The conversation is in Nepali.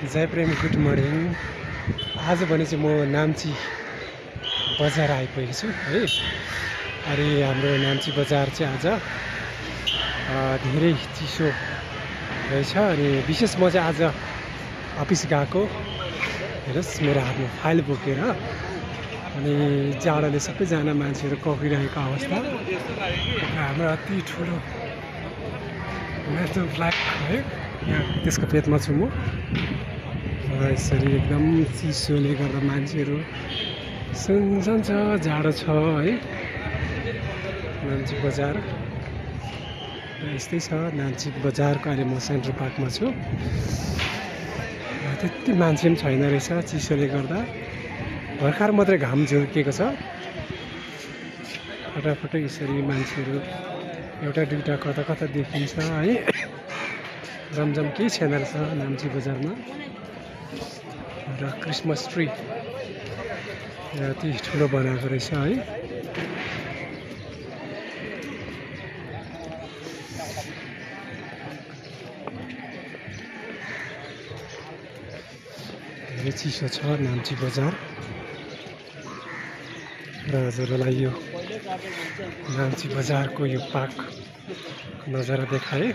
जय प्रेम गुड मर्निङ। आज भने चाहिँ म नाम्ची बजार आइपुगेको छु है। अनि हाम्रो नाम्ची बजार चाहिँ आज धेरै चिसो रहेछ। अनि विशेष म चाहिँ आज अफिस गएको, हेर्नुहोस् मेरो हातमा फाइल बोकेर। अनि जाडोले सबैजना मान्छेहरू कफिरहेको अवस्था। हाम्रो अति ठुलो नेसनल फ्ल्याग है, यहाँ त्यसको पेटमा छु म। यसरी एकदम चिसोले गर्दा मान्छेहरू सुनसान छ, जाडो छ है। नाम्ची बजार यस्तै छ। नाम्ची बजारको अहिले म सेन्ट्रल पार्कमा छु। त्यति मान्छे पनि छैन रहेछ चिसोले गर्दा। भर्खर मात्रै घाम झुल्केको छ। फटाफट यसरी मान्छेहरू एउटा दुईवटा कता कता देखिन्छ है। जमजम केही छैन रहेछ नाम्ची बजारमा। र क्रिसमस ट्री अति ठुलो बनाएको रहेछ है। धेरै चिसो छ नाम्ची बजार। र हजुरलाई यो नाम्ची बजारको यो पार्क नजारा देखाएँ।